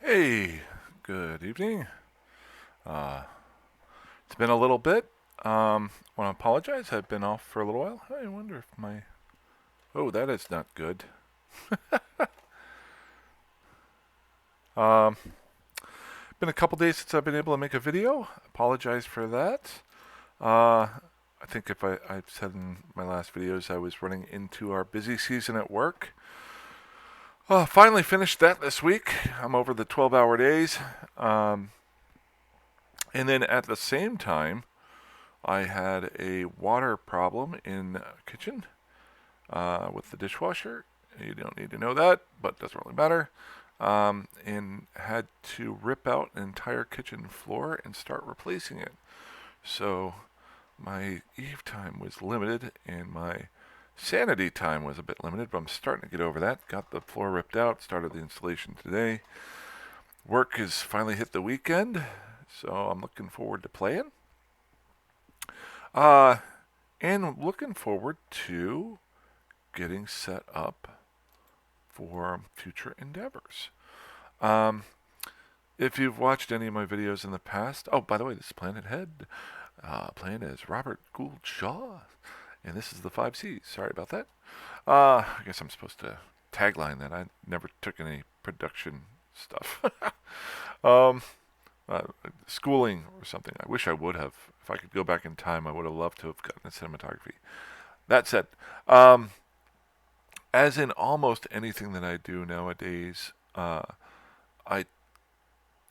Hey, good evening. Uh, it's been a little bit. Want to apologize. I've been off for a little while. I wonder if my. Oh, that is not good. Um, been a couple days since I've been able to make a video. Apologize for that. I think if I've said in my last videos, I was running into our busy season at work. Finally finished that this week. I'm over the 12-hour days. Um, and then at the same time, I had a water problem in the kitchen with the dishwasher. You don't need to know that, but it doesn't really matter. And had to rip out an entire kitchen floor and start replacing it. So my Eve time was limited and my sanity time was a bit limited, but I'm starting to get over that. Got the floor ripped out, started the installation today. Work has finally hit the weekend, so I'm looking forward to playing. Uh, and looking forward to getting set up for future endeavors. Um, if you've watched any of my videos in the past, oh, by the way, this is Planet Head, playing as Robert Gould Shaw, and this is the 5Cs. Sorry about that. I guess I'm supposed to tagline that. I never took any production stuff. um, uh, Schooling or something. I wish I would have. If I could go back in time, I would have loved to have gotten a cinematography. That said, as in almost anything that I do nowadays, I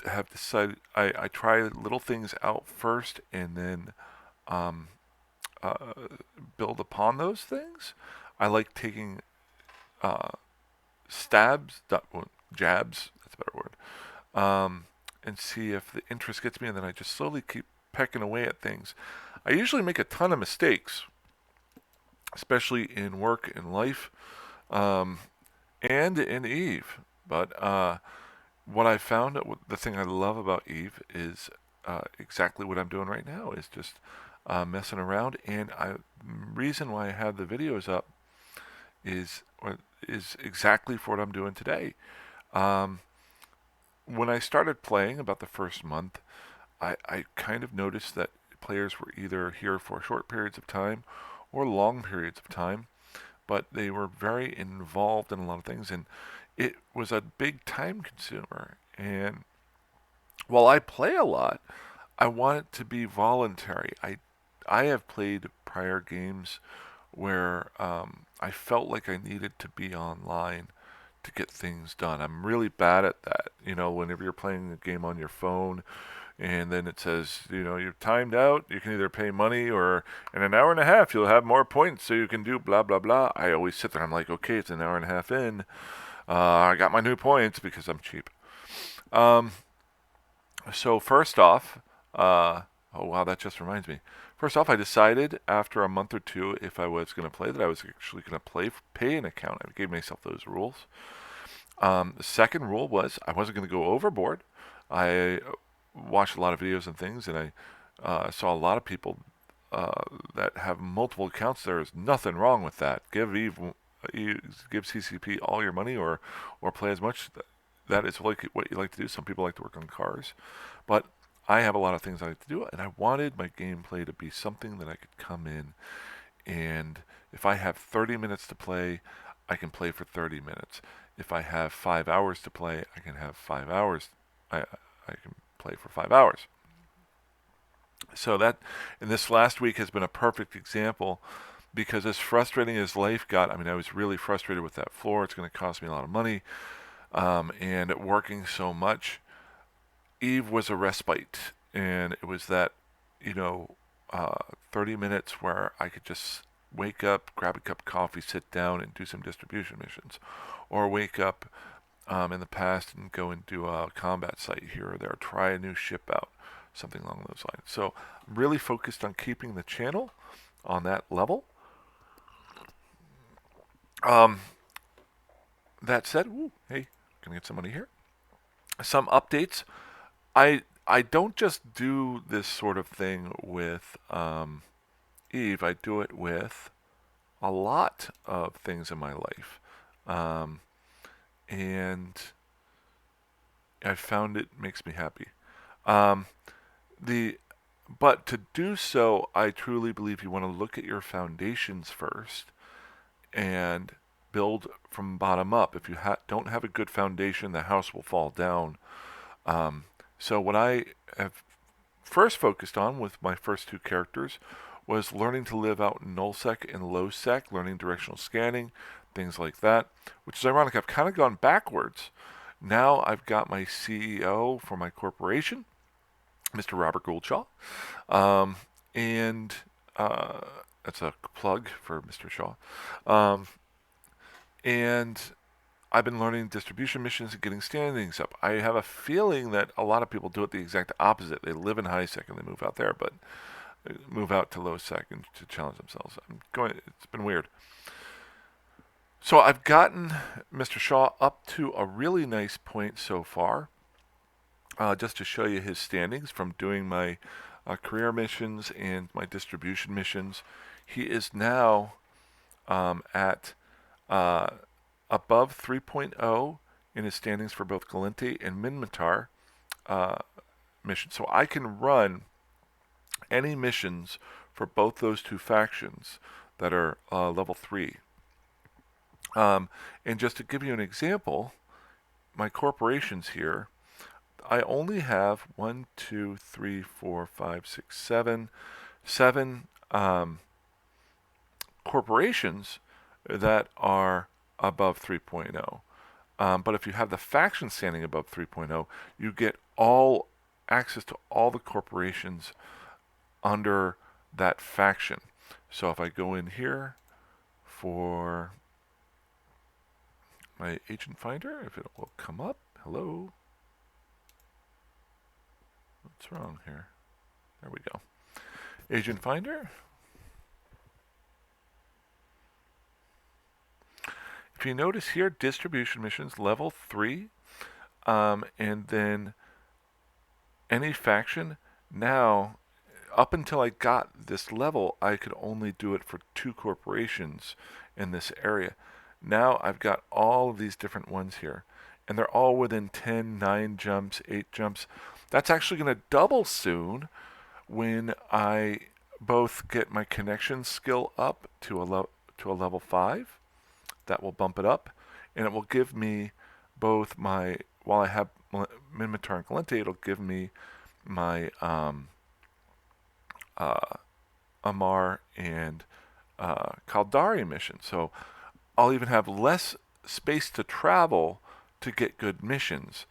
have decided I try little things out first and then um, uh, build upon those things. I like taking uh, stabs, well, jabs, that's a better word, and see if the interest gets me, and then I just slowly keep pecking away at things. I usually make a ton of mistakes, especially in work and life, um, and in Eve. But what I found, the thing I love about Eve is exactly what I'm doing right now is just messing around. And I reason why I have the videos up is is exactly for what I'm doing today. Um, when I started playing about the first month, I kind of noticed that players were either here for short periods of time or long periods of time, but they were very involved in a lot of things, and it was a big time consumer. And while I play a lot, I want it to be voluntary. I have played prior games where I felt like I needed to be online to get things done. I'm really bad at that. You know, whenever you're playing a game on your phone and then it says, you know, you're timed out, you can either pay money or in an hour and a half you'll have more points so you can do blah, blah, blah. I always sit there, I'm like, okay, it's an hour and a half in. I got my new points because I'm cheap. Um, so first off, oh wow, that just reminds me. First off, I decided after a month or two if I was going to play that I was actually going to pay an account. I gave myself those rules. The second rule was I wasn't going to go overboard. I watched a lot of videos and things, and I saw a lot of people that have multiple accounts. There is nothing wrong with that. Give CCP all your money, or play as much. That is like what you like to do. Some people like to work on cars, but I have a lot of things I like to do, and I wanted my gameplay to be something that I could come in and if I have 30 minutes to play, I can play for 30 minutes. If I have 5 hours to play, I can have 5 hours. I can play for 5 hours. So that, and this last week has been a perfect example because as frustrating as life got, I mean, I was really frustrated with that floor. It's going to cost me a lot of money. And working so much, Eve was a respite. And it was that, you know, 30 minutes where I could just wake up, grab a cup of coffee, sit down, and do some distribution missions. Or wake up in the past and go and do a combat site here or there, try a new ship out, something along those lines. So I'm really focused on keeping the channel on that level. Um, that said, ooh, hey, gonna get some money here. Some updates. I don't just do this sort of thing with Eve. I do it with a lot of things in my life, um, and I found it makes me happy. Um, the but to do so, I truly believe you want to look at your foundations first and build from bottom up. If you don't have a good foundation, the house will fall down. Um, so what I have first focused on with my first two characters was learning to live out in nullsec and lowsec, learning directional scanning, things like that, which is ironic. I've kind of gone backwards. Now I've got my CEO for my corporation, Mr. Robert Gouldshaw, um, and uh, that's a plug for Mr. Shaw. Um, and I've been learning distribution missions and getting standings up. I have a feeling that a lot of people do it the exact opposite. They live in high sec and they move out there, but move out to low sec and to challenge themselves. It's been weird. So I've gotten Mr. Shaw up to a really nice point so far. Just to show you his standings from doing my career missions and my distribution missions, he is now at uh, above 3.0 in his standings for both Galenti and Minmatar missions. So I can run any missions for both those two factions that are level 3. And just to give you an example, my corporations here, I only have 1, 2, 3, 4, 5, 6, 7 corporations that are above 3.0. But if you have the faction standing above 3.0, you get all access to all the corporations under that faction. So if I go in here for my agent finder, if it will come up, hello. What's wrong here? There we go. Agent finder. If you notice here, distribution missions level 3, and then any faction. Now, up until I got this level, I could only do it for 2 corporations in this area. Now I've got all of these different ones here, and they're all within 10, 9 jumps, 8 jumps. That's actually going to double soon when I both get my connection skill up to a level 5. That will bump it up, and it will give me both my, while I have Minmatar and Galente, it'll give me my Amar and Kaldari mission. So I'll even have less space to travel to get good missions,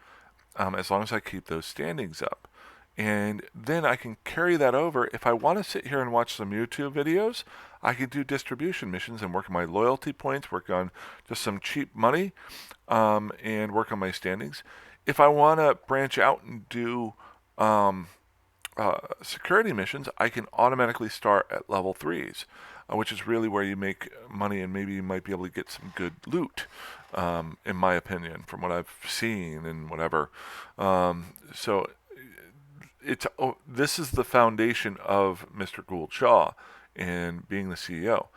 as long as I keep those standings up. And then I can carry that over. If I want to sit here and watch some YouTube videos, I can do distribution missions and work on my loyalty points, work on just some cheap money, and work on my standings. If I want to branch out and do security missions, I can automatically start at level 3s, which is really where you make money, and maybe you might be able to get some good loot, in my opinion, from what I've seen and whatever. So this is the foundation of Mr. Gould Shaw and being the CEO.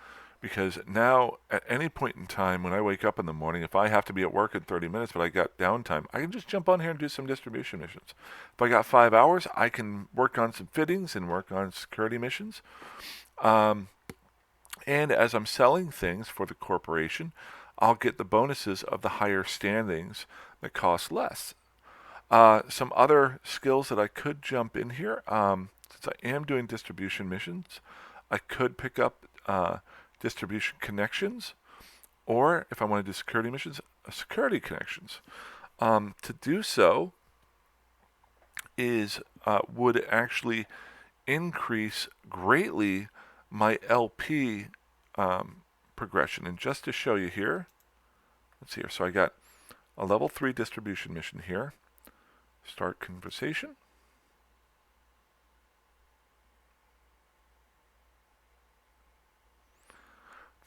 Because now, at any point in time when I wake up in the morning, if I have to be at work in 30 minutes but I got downtime, I can just jump on here and do some distribution missions. If I got 5 hours, I can work on some fittings and work on security missions. And as I'm selling things for the corporation, I'll get the bonuses of the higher standings that cost less. Some other skills that I could jump in here, since I am doing distribution missions, I could pick up distribution connections, or if I want to do security missions, security connections. To do so is would actually increase greatly my LP progression. And just to show you here, let's see here. So I got a level 3 distribution mission here. Start conversation.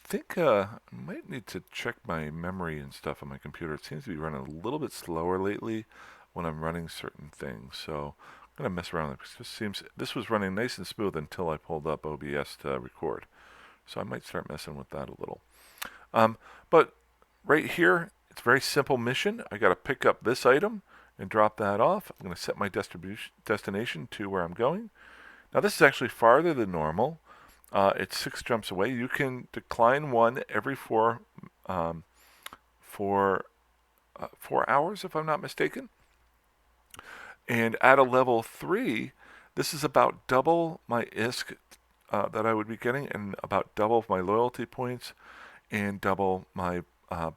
I think I might need to check my memory and stuff on my computer. It seems to be running a little bit slower lately when I'm running certain things. So I'm going to mess around with it. This was running nice and smooth until I pulled up OBS to record. So I might start messing with that a little. But right here, it's a very simple mission. I got to pick up this item, and drop that off. I'm going to set my destination to where I'm going. Now this is actually farther than normal. It's 6 jumps away. You can decline one every um, for 4 hours, if I'm not mistaken. And at a level 3, this is about double my ISK that I would be getting, and about double my loyalty points, and double my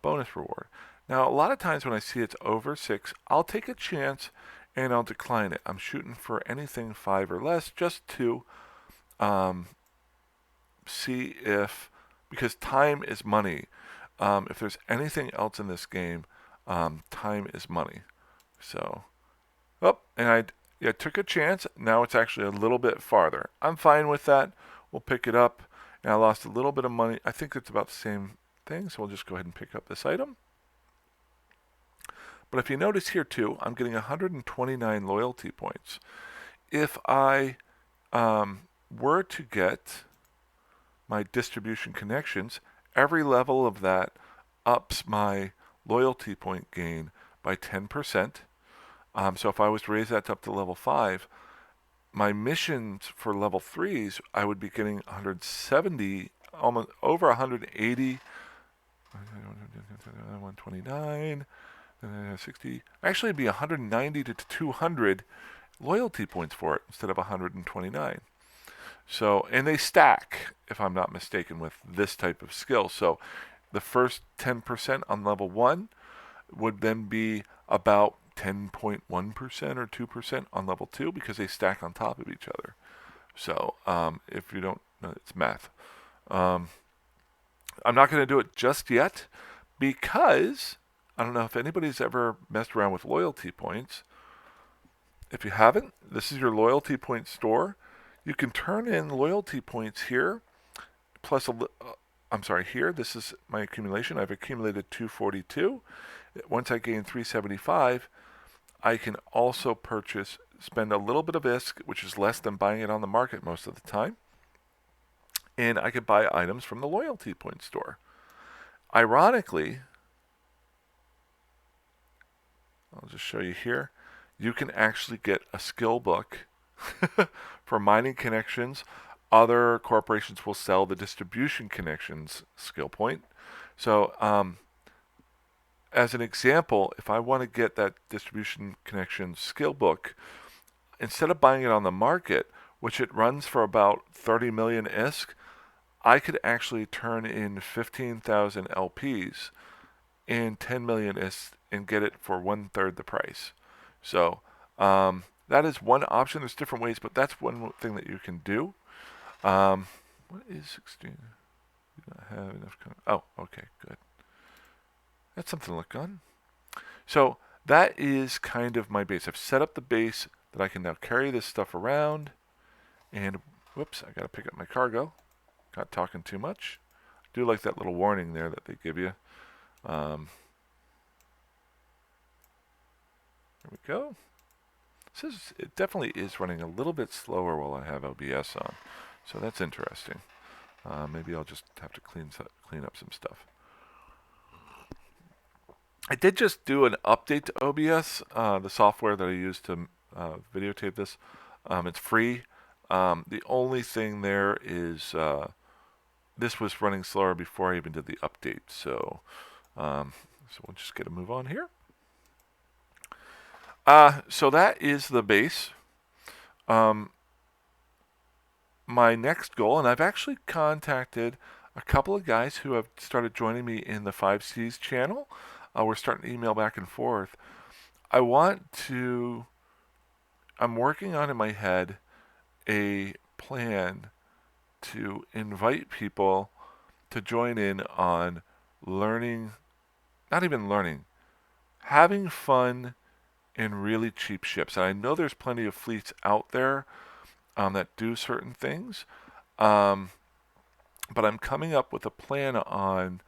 bonus reward. Now, a lot of times when I see it's over 6, I'll take a chance and I'll decline it. I'm shooting for anything 5 or less, just to um, see if, because time is money. If there's anything else in this game, time is money. So, oh, and I took a chance. Now it's actually a little bit farther. I'm fine with that. We'll pick it up. And I lost a little bit of money. I think it's about the same thing, so we'll just go ahead and pick up this item. But if you notice here too, I'm getting 129 loyalty points. If I were to get my distribution connections, every level of that ups my loyalty point gain by 10%. So if I was to raise that up to level 5, my missions for level 3s, I would be getting 170, almost over 180, 129, 60. Actually, it'd be 190 to 200 loyalty points for it instead of 129. So, and they stack, if I'm not mistaken, with this type of skill. So the first 10% on level 1 would then be about 10.1% or 2% on level 2, because they stack on top of each other. So if you don't know, it's math. I'm not going to do it just yet, because I don't know if anybody's ever messed around with loyalty points. If you haven't, this is your loyalty point store. You can turn in loyalty points here, plus I'm sorry, here, this is my accumulation. I've accumulated 242. Once I gain 375, I can also spend a little bit of ISK, which is less than buying it on the market most of the time, and I could buy items from the loyalty point store. Ironically, I'll just show you here, you can actually get a skill book for mining connections. Other corporations will sell the distribution connections skill point. So as an example, if I want to get that distribution connection skill book, instead of buying it on the market, which it runs for about 30 million ISK, I could actually turn in 15,000 LPs and 10 million ISK and get it for 1/3 the price. So that is one option. There's different ways, but that's one thing that you can do. What is 16? Do not have enough. Oh, okay, good. That's something to look on. So that is kind of my base. I've set up the base that I can now carry this stuff around. And whoops, I got to pick up my cargo. Got talking too much. I do like that little warning there that they give you. There we go. It definitely is running a little bit slower while I have OBS on. So that's interesting. Maybe I'll just have to clean up some stuff. I did just do an update to OBS, the software that I use to videotape this. It's free. The only thing there is this was running slower before I even did the update. So we'll just get a move on here. So that is the base. My next goal, and I've actually contacted a couple of guys who have started joining me in the 5Cs channel. We're starting to email back and forth. I'm working on in my head a plan to invite people to join in on learning, not even learning, having fun in really cheap ships. And I know there's plenty of fleets out there that do certain things, but I'm coming up with a plan on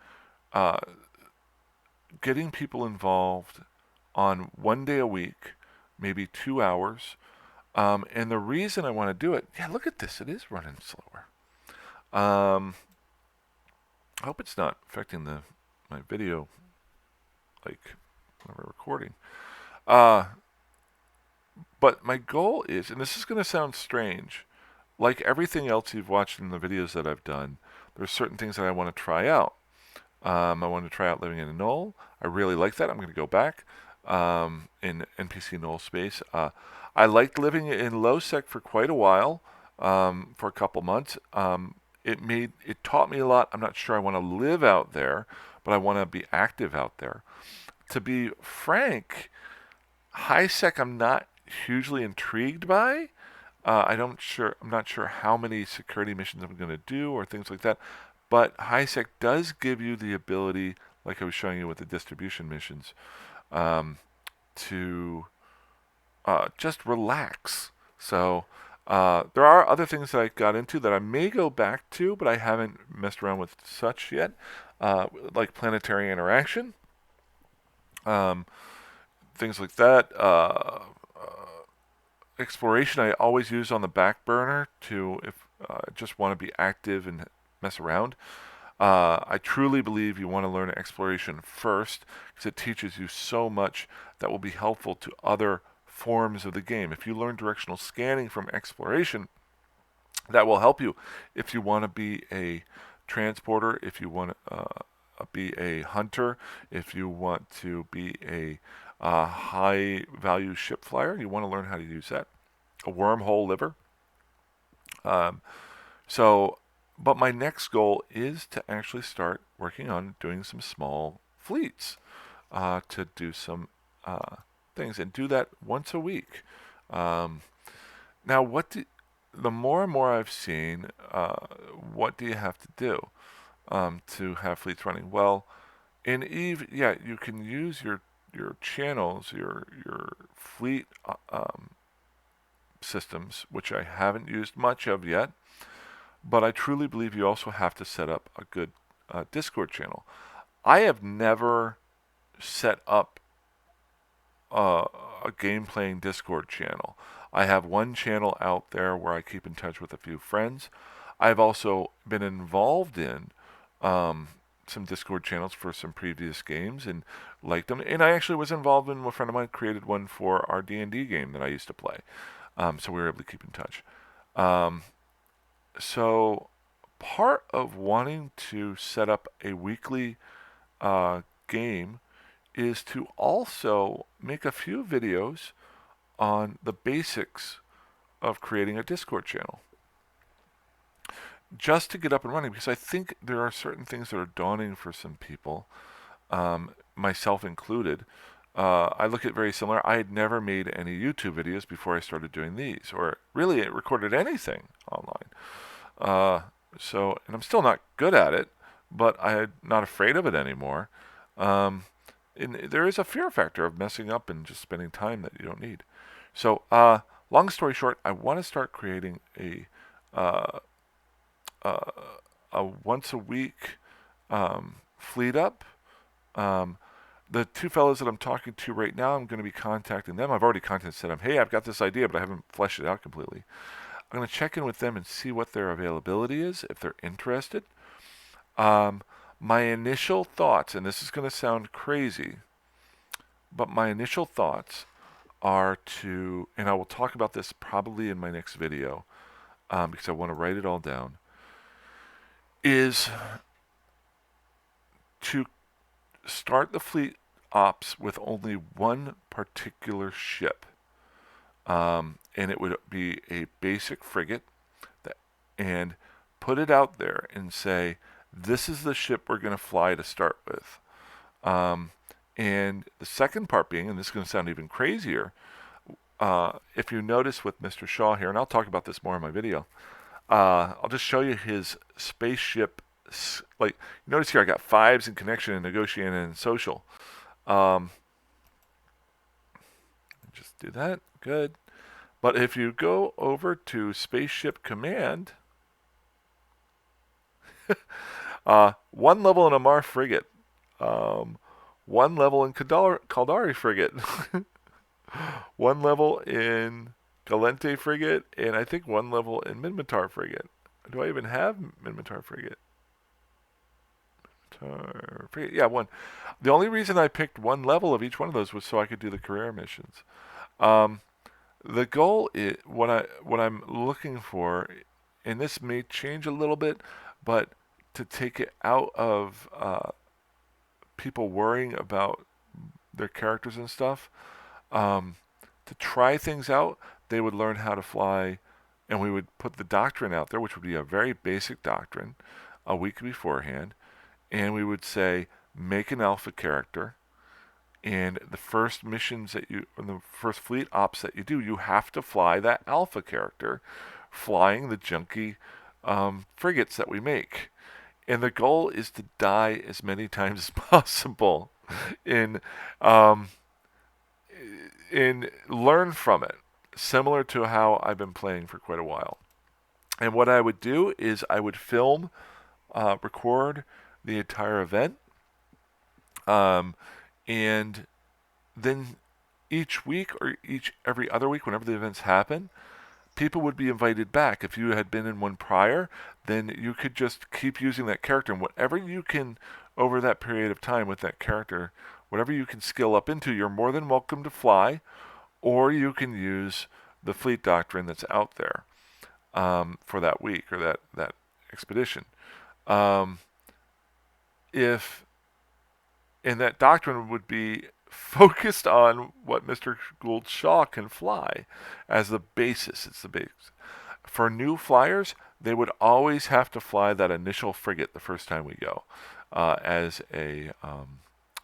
getting people involved on 1 day a week, maybe 2 hours. And the reason I want to do it, yeah, look at this, it is running slower. I hope it's not affecting my video, like when we're recording. But my goal is, and this is going to sound strange, like everything else you've watched in the videos that I've done, there's certain things that I want to try out. I want to try out living in a null. I really like that. I'm going to go back in NPC null space. I liked living in low sec for quite a while, for a couple months. It taught me a lot. I'm not sure I want to live out there, but I want to be active out there. To be frank, high sec I'm not hugely intrigued by. I'm not sure how many security missions I'm going to do or things like that. But HiSec does give you the ability, like I was showing you with the distribution missions, um, to just relax. So there are other things that I got into that I may go back to, but I haven't messed around with such yet, like planetary interaction, um, things like that. Exploration I always use on the back burner to if just want to be active and mess around. I truly believe you want to learn exploration first because it teaches you so much that will be helpful to other forms of the game. If you learn directional scanning from exploration, that will help you if you want to be a transporter, if you want to be a hunter, if you want to be a high value ship flyer, you want to learn how to use that. A wormhole liver. Um, so, but my next goal is to actually start working on doing some small fleets to do some things and do that once a week. Um, now, the more and more I've seen, what do you have to do to have fleets running? Well, in Eve, yeah, you can use your channels, your fleet systems, which I haven't used much of yet. But I truly believe you also have to set up a good Discord channel. I have never set up uh, a game playing Discord channel. I have one channel out there where I keep in touch with a few friends. I've also been involved in um, some Discord channels for some previous games and liked them. And I actually was involved in a friend of mine created one for our D&D game that I used to play. So we were able to keep in touch. Um, so part of wanting to set up a weekly game is to also make a few videos on the basics of creating a Discord channel just to get up and running because I think there are certain things that are daunting for some people, myself included. I look at very similar. I had never made any YouTube videos before I started doing these, or really recorded anything online. Uh, and I'm still not good at it, but I'm not afraid of it anymore. Um, and there is a fear factor of messing up and just spending time that you don't need. So, long story short, I want to start creating uh, uh, a once a week fleet up. Um, the two fellows that I'm talking to right now, I'm going to be contacting them. I've already contacted them. Hey, I've got this idea, but I haven't fleshed it out completely. I'm going to check in with them and see what their availability is, if they're interested. Um, my initial thoughts, and this is going to sound crazy, but my initial thoughts are to, and I will talk about this probably in my next video because I want to write it all down, is to start the fleet ops with only one particular ship. And it would be a basic frigate that, and put it out there and say, this is the ship we're going to fly to start with. And the second part being, and this is going to sound even crazier, if you notice with Mr. Shaw here, and I'll talk about this more in my video, I'll just show you his spaceship. Like, notice here I got fives in connection and negotiating and social. Just do that. Good. But if you go over to Spaceship Command, one level in a Mar frigate, one level in Kaldari frigate, one level in Galente frigate, and I think one level in Minmatar frigate. Do I even have Minmatar frigate? Frigate? Yeah, one. The only reason I picked one level of each one of those was so I could do the career missions. Um, The goal is what I'm looking for, and this may change a little bit, but to take it out of people worrying about their characters and stuff. Um, to try things out, they would learn how to fly, and we would put the doctrine out there, which would be a very basic doctrine, a week beforehand, and we would say, make an alpha character, and the first missions that you, or the first fleet ops that you do, you have to fly that alpha character, flying the junky frigates that we make. And the goal is to die as many times as possible in um, learn from it, similar to how I've been playing for quite a while. And what I would do is I would film, record the entire event, um, and then each week or each every other week, whenever the events happen, people would be invited back. If you had been in one prior, then you could just keep using that character, and whatever you can over that period of time with that character, whatever you can skill up into, you're more than welcome to fly, or you can use the fleet doctrine that's out there for that week or that expedition. Um, if and that doctrine would be focused on what Mr. Gould Shaw can fly as the basis. It's the base. For new flyers, they would always have to fly that initial frigate the first time we go as a.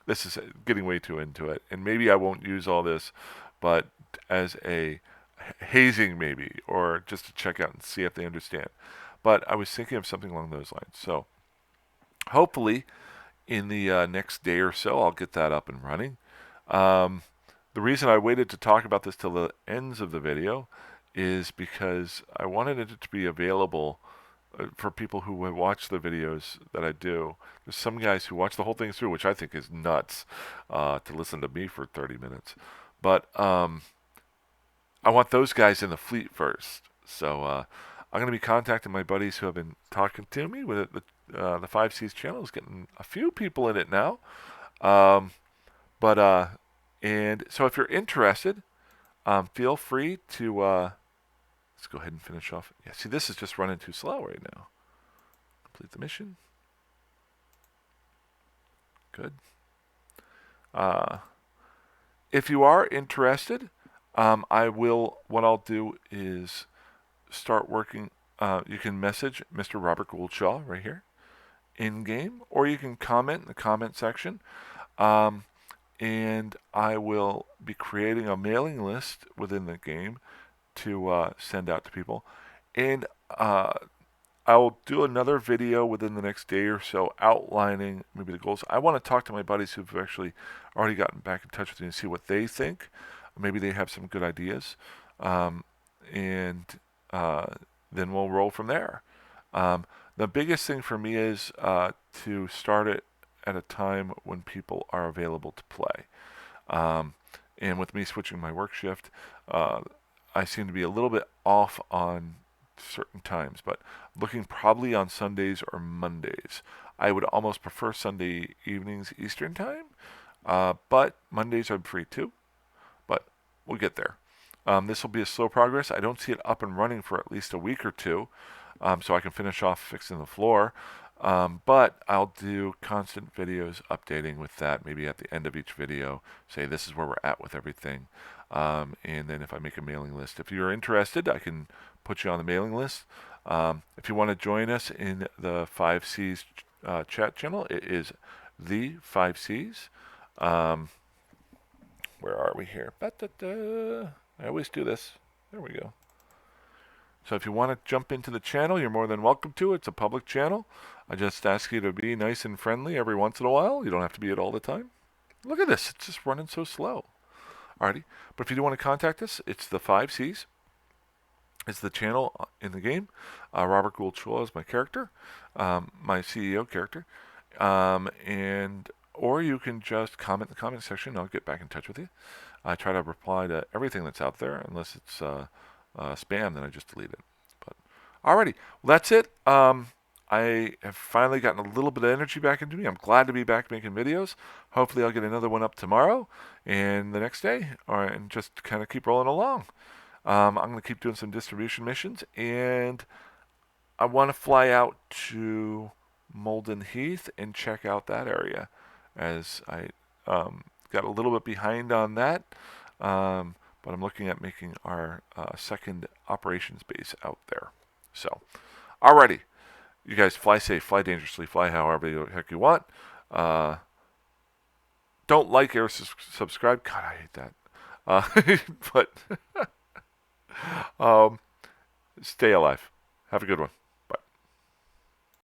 This is getting way too into it, and maybe I won't use all this, but as a hazing maybe, or just to check out and see if they understand. But I was thinking of something along those lines. So hopefully in the next day or so, I'll get that up and running. Um, the reason I waited to talk about this till the ends of the video is because I wanted it to be available for people who would watch the videos that I do. There's some guys who watch the whole thing through, which I think is nuts to listen to me for 30 minutes. But I want those guys in the fleet first. So I'm going to be contacting my buddies who have been talking to me with it. The 5Cs channel is getting a few people in it now. Um, but and so if you're interested, feel free to let's go ahead and finish off. Yeah, see, this is just running too slow right now. Complete the mission. Good. Uh, if you are interested, I will. What I'll do is start working. You can message Mr. Robert Gouldshaw right here in game, or you can comment in the comment section. And I will be creating a mailing list within the game to send out to people. And I will do another video within the next day or so outlining maybe the goals. I want to talk to my buddies who've actually already gotten back in touch with me and see what they think. Maybe they have some good ideas. And then we'll roll from there. The biggest thing for me is to start it at a time when people are available to play. And with me switching my work shift, I seem to be a little bit off on certain times, but looking probably on Sundays or Mondays. I would almost prefer Sunday evenings Eastern time, but Mondays I'm free too. But we'll get there. This will be a slow progress. I don't see it up and running for at least a week or two, so I can finish off fixing the floor. But I'll do constant videos updating with that. Maybe at the end of each video, say this is where we're at with everything. And then if I make a mailing list, if you're interested, I can put you on the mailing list. If you want to join us in the 5Cs chat channel, it is The5Cs. Where are we here? I always do this. There we go. So if you want to jump into the channel, you're more than welcome to. It's a public channel. I just ask you to be nice and friendly every once in a while. You don't have to be it all the time. Look at this. It's just running so slow. Alrighty. But if you do want to contact us, it's the 5Cs. It's the channel in the game. Robert Gouldshaw is my character, my CEO character. Or you can just comment in the comment section. I'll get back in touch with you. I try to reply to everything that's out there, unless it's spam, then I just delete it. But alrighty, well, that's it. I have finally gotten a little bit of energy back into me. I'm glad to be back making videos. Hopefully, I'll get another one up tomorrow and the next day, and just kind of keep rolling along. I'm going to keep doing some distribution missions, and I want to fly out to Malden Heath and check out that area, as I got a little bit behind on that. But I'm looking at making our second operations base out there. So, alrighty, you guys fly safe, fly dangerously, fly however the heck you want. Uh, don't like or subscribe. God, I hate that. But um, stay alive. Have a good one.